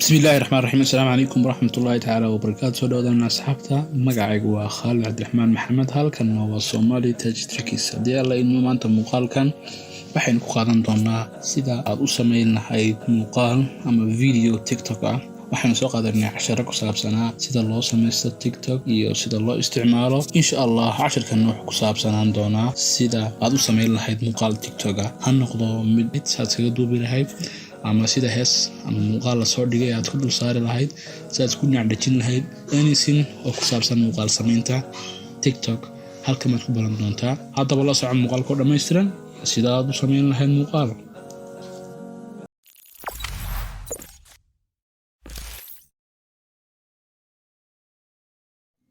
بسم الله الرحمن الرحيم. السلام عليكم ورحمة الله تعالى وبركاته. soo dhawaadana asxaabta magacaygu waa Khalid Cabdiraxmaan Maxamed, halkan waa Somali Tech Tricks. hadii alla idmo maanta muuqaalkan waxaynu ku qaadan doonaa sida aad u sameyn lahayd muuqaal ama video TikTok ah. waxaan soo qaadanay casharo ku saabsanaa sida loo sameeyo TikTok iyo sida loo isticmaalo. insha Allah casharkan wuxuu ku saabsanaan doonaa sida aad u sameyn lahayd muuqaal TikTok ah, ha noqdo mid aad kaga duubi lahayd ama sida hees ama muuqaal la soo dhigay aad ku dul saari lahayd, sidaad ku nacdajin lahayd, anything oo ku saabsan muuqaal sameynta TikTok halkan aad ku baran doontaa. haddaba la soco muuqaalka dhammaystiran sida aad u sameyn lahayd muuqaal.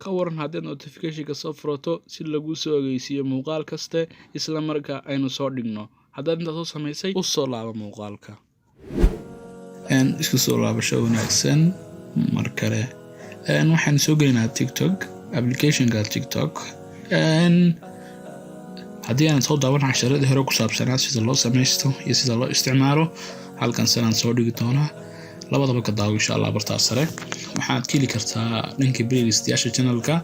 ka waran haddii notification-ka soo furato si lagu soo ogeysiiyo muuqaal kaste isla markaa aynu soo dhigno. haddaad intaad soo samaysay u soo laabo muuqaalka. isku soo laabasho wanaagsan mar kale. waxaan soo gelinaa TikTok application-ka TikTok. haddii aan soo daawan casharadii hore ku saabsanaa sida loo sameysto iyo sida loo isticmaalo, halkan sanaan soo dhigi doonaa labadaba ka daawo insha Allah bartaas sare. waxaad kili kartaa linki playlist-yaasha channel-ka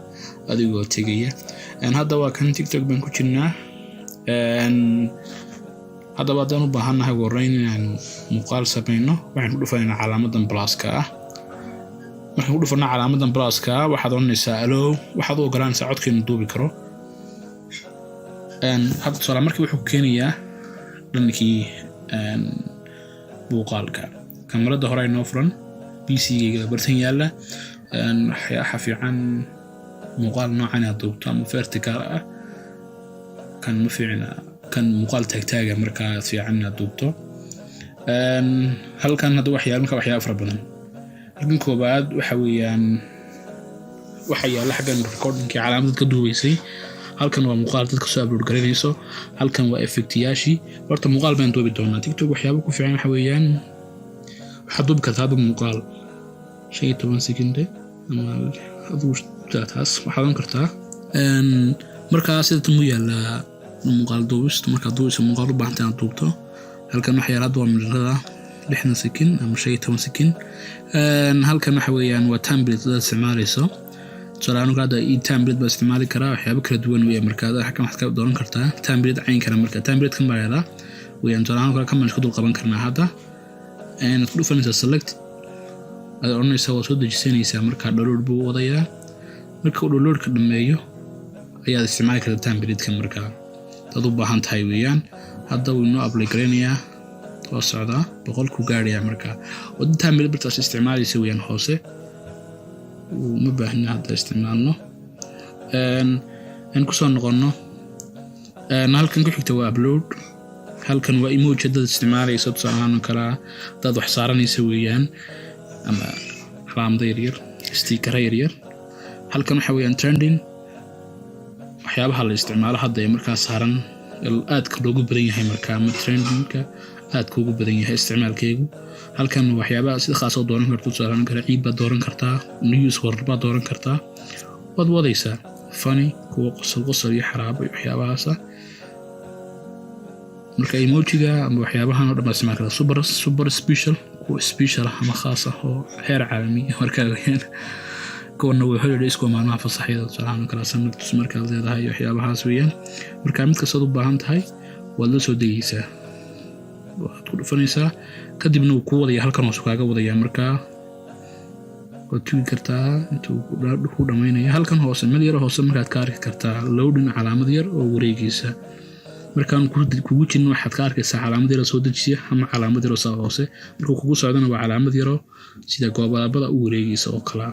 adigoo tegaya. hadda waa kan TikTok baan ku jirnaa. haddaba haddaan u baahannahay warrayn inaan muuqaal sameyno, waxaan ku dhufaynaa calaamadan plus-ka ah. markaan ku dhufano calaamadan plus-ka waxaad oranaysaa allow, waxaad u ogolaanaysaa codka inuu duubi karo. hadda tusaale markii wuxuu keenayaa dhankii muuqaalka. kamarada hore inoo furan, PC-gayga bartan yaalla. waxaa fiican muuqaal noocan aad duubto ama vertical ah, kan ma fiicna kan muuqaal taagtaaga markaa fiican inaad duubto. halkan hadda waxyaabo fara badan. halkan koobaad waxa weeyaan waxa yaalla xaggan recording-kii calaamad ka duubaysay. halkan waa muuqaal dadka soo upload gareynayso. halkan waa effect-yaashii. horta muuqaal baan duubi doonaa. TikTok waxyaabo ku fiican waxa weeyaan waxaad duubi kartaa muuqaal 15 second ama aduu taas waxaad oran kartaa markaa sida tan u yaalla muuqaal duubista. markaa duubista muuqaal u baahan tahay inaad duubto. halkan waxa yaalla waa midnada 60 second ama 15 second. halkan waxa weeyaan waa template aad isticmaalayso. tusaale hadda template baa isticmaali karaa waxyaabo kala duwan weeye. markaa halkan waxaad ka dooran kartaa template cayn kara. markaa template kan baa yaalla weeyaan. tusaale kale kan ku dul qaban karnaa. hadda aad ku dhufanaysaa select, aad oranaysaa waa soo dejisanaysaa. markaa download buu wadayaa. marka uu download-ka dhameeyo ayaad isticmaali kartaa template-ka markaa dad u baahan tahay weeyaan. hadda wuu inoo apply gareynayaa oo socdaa 100 ku gaaraya. markaa wada template bartaas isticmaalaysa weeyaan hoose uma baahna hadda isticmaalno. aan ku soo noqono. halkan ku xigta waa upload. halkan waa emoji dad isticmaalaysa. tusaale kala dad wax saaranaysa weeyaan ama calaamado yaryar, sticker yaryar. halkan waxa weeyaan trending, waxyaabaha la isticmaalo hadda ee markaa saaran aadka loogu badan yahay. markaa ma trending-ka aadka ugu badan yahay isticmaalkeegu. halkan waxyaabaha sida khaas oo dooran karto. tusaale kale ciid baad dooran kartaa, news war baad dooran kartaa, waad wadaysaa funny, kuwa qosol iyo xaraabo iyo waxyaabahaas. marka emoji-ga ama waxyaabahan oo dhan isticmaal kartaa. super special, kuwa special ama khaas ah oo heer caalami ah markaa weeyaan. kuwana way holiday isku maalmaha fasaxyada. tusaale kale sanadka markaa leedahay waxyaabahaas weeyaan. marka mid kasta u baahan tahay waad la soo degaysaa, waad ku dhufanaysaa, kadibna uu ku wadaya halkan hoos kaaga wadaya. markaa waad tugi kartaa intuu ku dhamaynaya. halkan hoose meel yar hoose markaad ka arki kartaa loading calaamad yar oo wareegaysa. markaan kugu jirin waxaad ka arkaysaa calaamad yar oo soo dejiya ama calaamad yar oo saa hoose. markuu kugu socdana waa calaamad yar oo sida goobada u wareegaysa oo kala.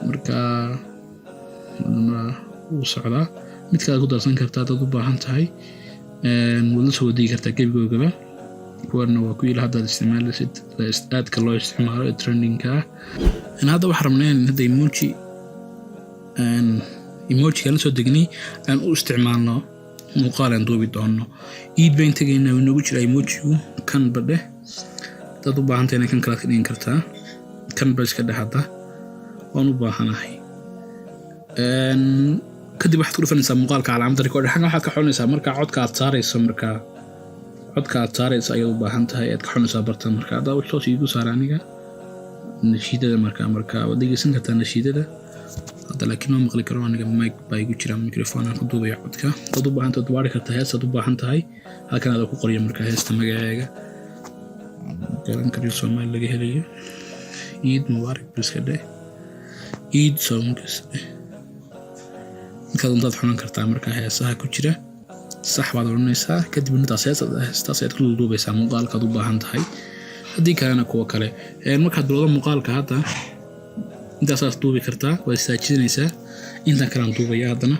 markaa uu socdaa. midkaad ku darsan kartaa dad u baahan tahay. waad la soo degi kartaa gebigoogaba. kuwana waa ku ila haddaad isticmaalaysid aadka loo isticmaalo ee trending-ka ah. hadda waxaan rabnaa in hadda emoji-ga la soo degnay aan u isticmaalno muuqaal aan duubi doono. iid bayn tagaynaa wuu noogu jiraa emoji-gu kan badhe. dad u baahan tahay kan kala ka dhigin kartaa. kan ba iska dheh hadda waan u baahanahay. kadib waxaad ku dhufanaysaa muuqaalka calaamada record. xagga waxaad ka xoonaysaa markaa codka aad saarayso. markaa codka aad saarayso ayaad u baahan tahay aad ka xunaysaa bartan. marka hadda wuxuu soo iigu saar aniga nashiidada markaa waad dhegeysan kartaa nashiidada hadda laakiin ma maqli karo aniga mic baa igu jira microphone aan ku duubaya codka dad u baahan tahay waari kartaa heestaad u baahan tahay halkan aad ku qoriyo markaa heesta magaceega garan kariyo Soomaali laga helayo Eid Mubarak biskade Eid songs intaad xulan kartaa markaa heesaha ku jira sax baad oranaysaa kadib intaas heestaas aad ku duubaysaa muuqaalkaad u baahan tahay haddii kalena kuwa kale markaad bilowdo muuqaalka hadda intaasaad duubi kartaa waa istaajinaysaa intaan kalaan duubayaa haddana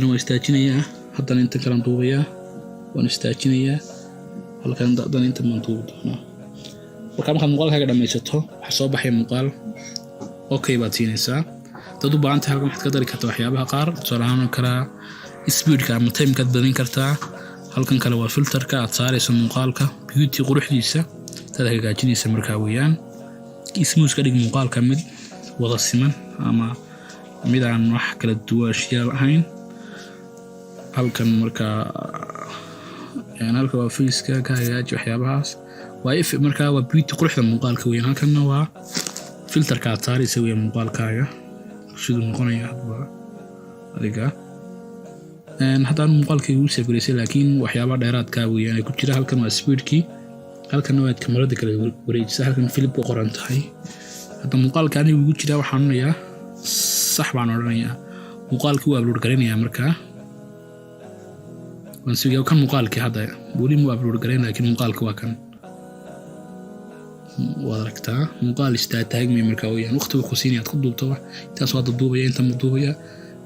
waa istaajinayaa haddana intaan kalaan duubayaa waan istaajinayaa halkan haddana intaan maan duubi doonaa markaad muuqaalkaaga dhammaysato waxaa soo baxaya muuqaal okay baad siinaysaa dad u baahan tahay halkan waxaad ka dari kartaa waxyaabaha qaar tusaale ahaan kala speedka ama timekaad badin kartaa halkan kale waa filterka aad saarayso muuqaalka beauty quruxdiisa dad hagaajinaysa markaa weeyaan smooth ka dhig muuqaalka mid wada siman ama mid aan wax kala duwaashiyaal ahayn halkan markaa halka waa face-ka ka hagaaji waxyaabahaas waa markaa waa beauty quruxda muuqaalka weeyaan halkanna waa filterka aad saarayso weeyaan muuqaalkaaga sidoo noqonaya hadba adiga haddaan muuqaalkayga u sawiraysay laakiin waxyaabaha dheeraadka weeyaan ku jira halkan waa speedkii halkan waa kamarada kala wareejisa halkan film ku qoran tahay hadda muuqaalka anigu ugu jira waxaan oranayaa sax baan oranayaa muuqaalkii waa upload garanayaa markaa waan sugaa kan muuqaalkii hadda weli ma upload gareyn laakiin muuqaalka waa kan waad aragtaa muuqaal istaagmay markaa weeyaan waqtiga ku siinaad ku duubto intaas waa duubaya inta ma duubaya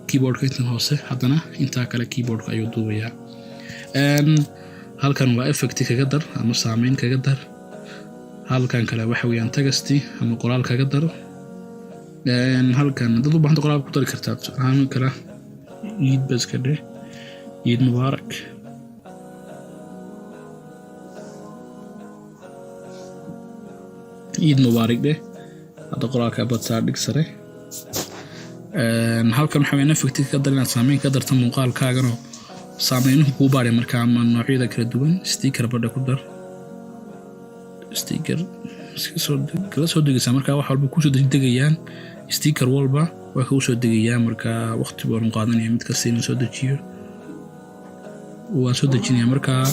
keyboardka inta hoose haddana inta kale keyboardka ayuu duubaya halkan waa effect kaga dar ama saameyn kaga dar halkan kale waxa weeyaan tagasti ama qoraal kaga dar halkan dad u baahan qoraal ku dari kartaa aan kala Eid biskade Eid Mubarak Eid Mubarak de hadda qoraalka bad saar dhig sare halkan waxa weeyaan effect ka dar inaad saameyn ka darto muuqaalkaagana saameynuhu ku baaray markaa ama noocyada kala duwan sticker badda ku dar sticker kala soo degaysaa markaa wax walba ku soo degayaan sticker walba waa ka soo degayaa markaa waqti baan qaadanaya mid kasta inuu soo dejiyo waa soo dejinaya markaa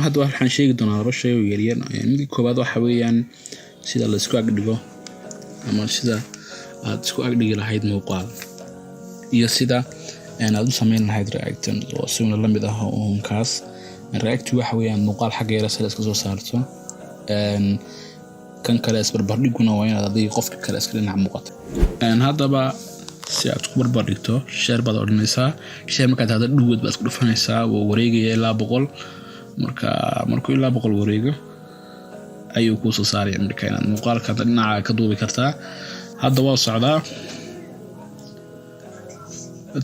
hadda waxaan sheegi doonaa laba shay oo yaryar mid koobaad waxa weeyaan sida la isku agdhigo ama sida aad isku agdhigi lahayd muuqaal iyo sida aad u sameyn lahayd reaction oo sidoo la mid ah oo kaas react waxa weeyaan muuqaal xagga yara sida iska soo saarto kan kale isbarbardhiguna waa inaad adiga qofka kale iska dhinac muuqato haddaba si aad ku barbardhigto share baad odhanaysaa share markaad hadda dhuwad baad isku dhufanaysaa oo wareegaya ilaa 100 markuu ilaa 100 wareego ayuu ku soo saaraya markaa inaad muuqaalka dhinaca ka duubi kartaa hadda waa socdaa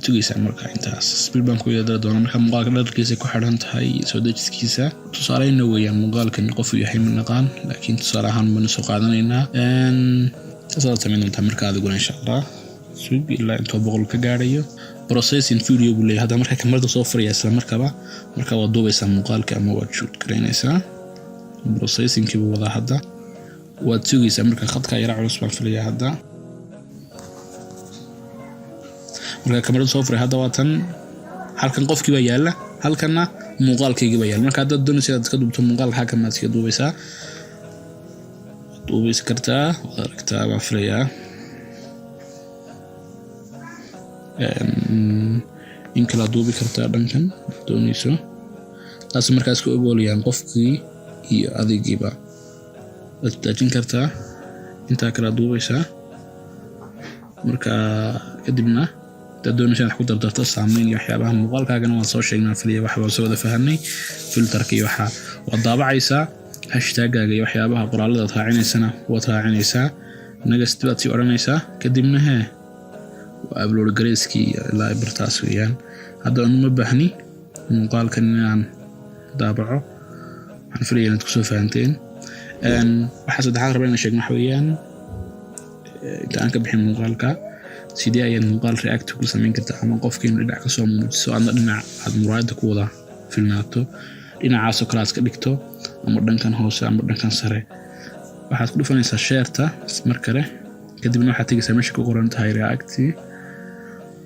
tugaysa markaa intaas speed baan ku yeedar doona markaa muuqaalka dharkiisa ku xidhan tahay soo dejiskiisa tusaaleyna weeyaan muuqaalkan qof uu yahay manaqaan laakiin tusaale ahaan baan soo qaadanaynaa taasoo sameynta markaa adiguna insha Allah suuq ilaa inta 100 ka gaarayo processing video buu leeyahay hadda markaa kamarada soo furaya isla markaa waa duubaysaa muuqaalka ama waad shoot gareynaysaa processing kii wada hadda waad sugaysaa markaa khadka yara culus baan filayaa hadda markaa kamarada soo furay hadda waa tan halkan qofkii baa yaala halkanna muuqaalkayga baa yaala markaa dad doonaysa inaad iska duubto muuqaalka halkan maad iska duubaysaa duubaysa kartaa waad aragtaa baan filayaa in kala duubi kartaa dhankan doonayso taas markaas ku ogolayaan qofkii iyo adigiiba waad taajin kartaa inta kala duubaysaa markaa kadibna تدون شان حكو دردرت السامين يحيابها مقال كاغنا وان سو شيغنا فيليا waxa waa soo wada fahanay filterkii waxa wadaabacaysa hashtag-gaaga iyo waxyaabaha qoraalada raacineysana waad raacinaysaa next baad sii oranaysaa kadibna waa upload gareyskii ilaa bartaas weeyaan hadda uma baahni muuqaalkan inaan daabaco waxaan filayaa inaad ku soo fahanteen waxa saddexaad rabaa inaan sheegno waxa weeyaan intaan ka bixin muuqaalka sidii ayaan muuqaal react ku samayn kartaa ama qofkii inuu dhinac ka soo muujiso ama dhinac aad muraayada ku wada filnaato dhinacaas oo kale aad ka dhigto ama dhankan hoose ama dhankan sare waxaad ku dhufanaysaa share-ta markale kadibna waxaad tagaysaa meesha ku qoran tahay react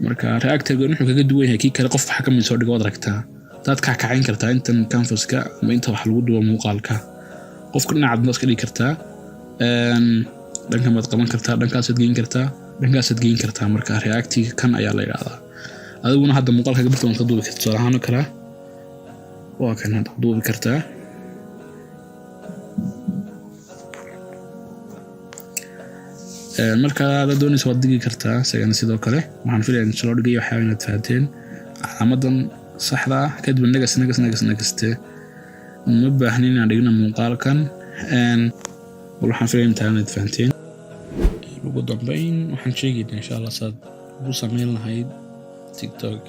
marka react-ga wuxuu kaga duwan yahay kii kale qof waxa ka mid soo dhigo aragtaa dad ka kacayn kartaa intan canvas-ka ama inta wax lagu duubo muuqaalka qofka dhinacaad ma iska dhigi kartaa dhankan baad qaban kartaa dhankaasaad geyn kartaa marka react-ga kan ayaa la yiraahdaa adiguna hadda muuqaalka bartaan ka duubi kartaa tusaale ahaan kale waa kan hadda duubi kartaa marka aad doonayso waad digi kartaa sagana sidoo kale waxaan filayaa in soo dhigay waxa inaad fahanteen calaamadan saxda ah kadib nagaste ma baahnin inaan dhigno muuqaalkan waxaan filayaa inaad fahanteen ugu dambeyn waxaan sheegaynaa insha Allah saad ugu sameyn lahayd TikTok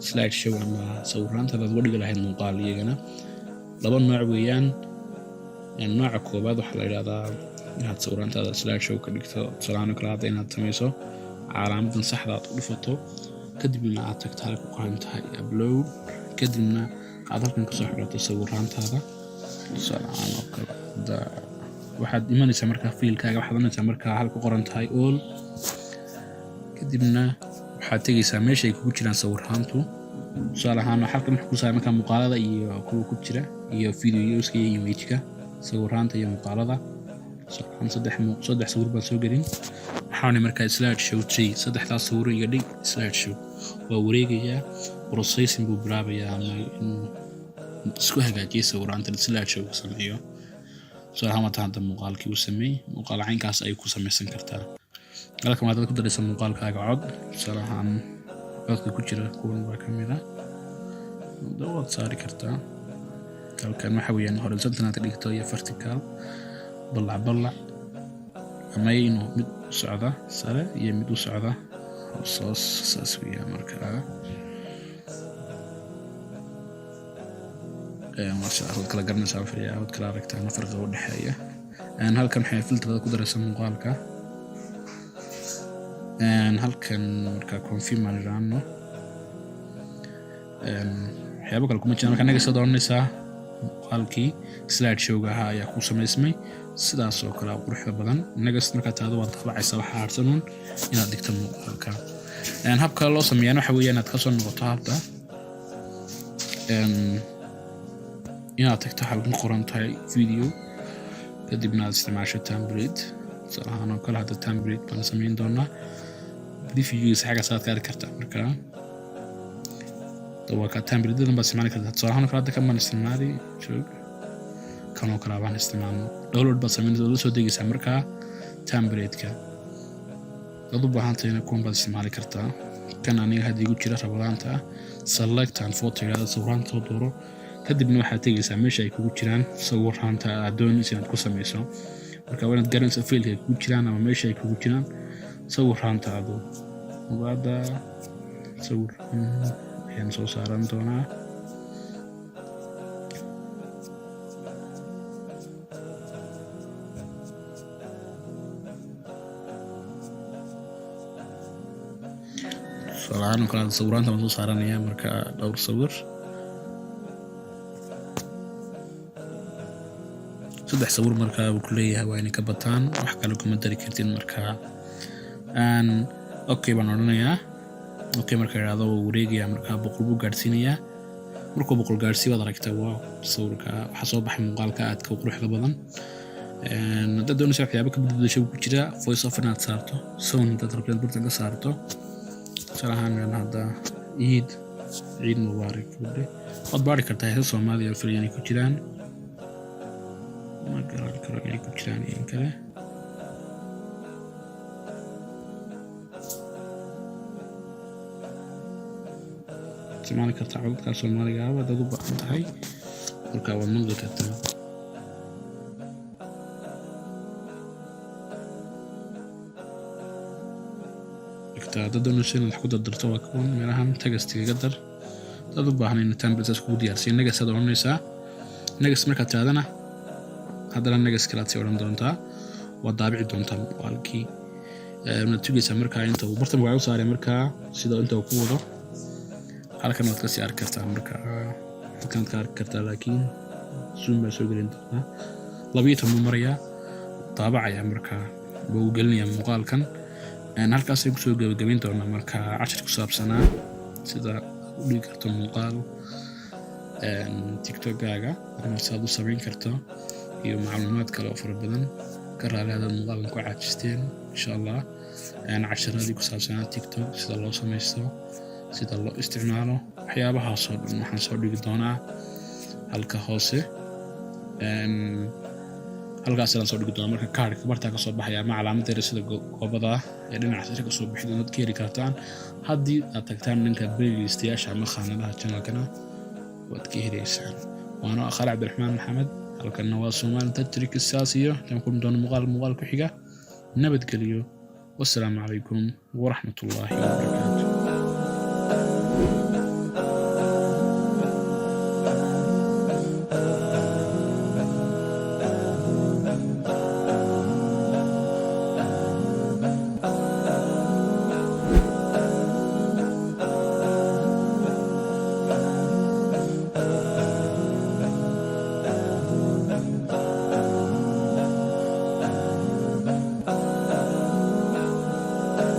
slideshow ama sawiraanta aad wadiga lahayd muuqaal iyagana laba nooc weeyaan nooca koobaad waxa la yiraahdaa inaad sawiraantaada slideshow ka dhigto salaano kala hada inaad samayso calaamadan saxda aad u dhufato kadibna aad tagto halka ku qoran tahay upload kadibna aad halkan ka soo xirato sawiraantaada salaano kala waxaad imanaysaa markaa fiilkaaga waxaad imanaysaa markaa halka ku qoran tahay all kadibna waxaad tagaysaa meesha ay kugu jiraan sawiraantu tusaale ahaan halkan waxa ku saaran markaa muuqaalada iyo kuwa ku jira iyo videoska iyo image-ka sawiraanta iyo muuqaalada saddex sawir baan soo gelin waxaan markaa slideshow saddexdaas sawir iyo dhig slideshow waa wareegayaa processing buu bilaabayaa ama inuu isku hagaajiyo sawiraanta slideshow sameeyo soo hamata hadda muuqaalkii uu sameeyay muuqaal caynkaas ay ku samaysan kartaa halka maad ku daraysaa muuqaalkaaga cod salahan codka ku jira kuwan baa kamid ah daawad saari kartaa halkan waxa weeyaan horizontal aad dhigto iyo vertical balac ama inuu mid u socda sare iyo mid u socda hoos saas weeyaan markaa waxa kala garanaysaa fiiriyaa wad kala aragtaa farqiga u dhaxeeya halkan waxay filterada ku daraysaa muuqaalka halkan marka confirm aan raano waxyaabo kale kuma jiraan marka naga soo doonaysaa muuqaalkii slideshow-ga ayaa ku samaysmay sidaas oo kale quruxda badan naga marka taado waad daabacaysaa waxa harsanuun inaad dhigto muuqaalka habka loo sameeyana waxa weeyaan inaad ka soo noqoto habta inaad tagto halkan qoran tahay video kadibna aad isticmaasho template salaano kale hada template baan sameyn doonaa videogiisa xaga saad ka kartaa marka waa ka template dan baa isticmaali kartaa salaano kale hada kaman isticmaali joog kanoo kale baan isticmaalno download baa sameynaysaa soo degaysaa marka template-ka dad u baahan tahay kuwan baad isticmaali kartaa kan aniga hadii igu jira rabadaanta select and photo ila sawiraanta dooro kadibna waxaad tagaysaa meesha ay kugu jiraan sawiraanta aad doonayso inaad ku samayso marka waa inaad garanaysaa fiilka ay kugu jiraan ama meesha ay kugu jiraan sawiraanta aad wada sawir ayaan soo saaran doonaa salaano kala sawiraanta soo saaranaya marka dhowr sawir saddex sawir marka uu ku leeyahay waa inay ka bataan wax kale kuma dari kartin marka okay baan oranayaa okay marka raado wareegaya marka boqol buu gaarsiinaya markuu boqol gaarsiiyo wad aragtaa waa sawirka waxa soo baxay muuqaalka aad ka quruxda badan dad doonaysa waxyaabo ka beddelasho ku jira voice over inaad saarto sound dad rabta bartan ka saarto salahan hada ciid mubaarak wad baari kartaa heeso Soomaaliya filayaan ku jiraan ma garan karo inay ku jiraan in kale isticmaali kartaa codadka Soomaaliga ah dad u baahan tahay marka waa maqli kartaa dad doonaysa wax ku dardarto waa kuwan meelahan tagastiga dar dad u baahan in templates ku diyaarsiin naga sad oranaysa nagas marka taadana hadana nagas kala tii oran doontaa waa daabici doontaa muuqaalkii natugaysa marka inta uu bartan waa u saaray marka sida inta uu ku wado halkan waad ka sii arki kartaa marka halkan ka arki kartaa laakiin zoom baa soo gelin doontaa labiita mu maraya daabacaya marka buu gelinaya muuqaalkan halkaas ay ku soo gabagabeyn doonaa marka cashar ku saabsanaa sida u dhigi karto muuqaal TikTok-gaaga ama saad u samayn karto iyo macluumaad kale oo fara badan ka raaliyaada muuqaalkan ku caajisteen insha Allah casharadii ku saabsanaa TikTok sida loo samaysto sida loo isticmaalo waxyaabahaas oo dhan waxaan soo dhigi doonaa halka hoose halkaas aan soo dhigi doonaa marka kaarka barta ka soo baxaya ama calaamadeeda sida goobada ee dhinaca ka soo bixin inaad ka heli kartaan haddii aad tagtaan ninka playlist-yaasha ama khaanadaha channel-kana waad ka helaysaan waana Akhar Cabdiraxmaan Maxamed halkan waa Soomaali Tech Saasiyo tan ku doon muuqaal ku xiga nabadgeliyo wassalaamu calaykum wa rahmatullaahi wa barakaatuh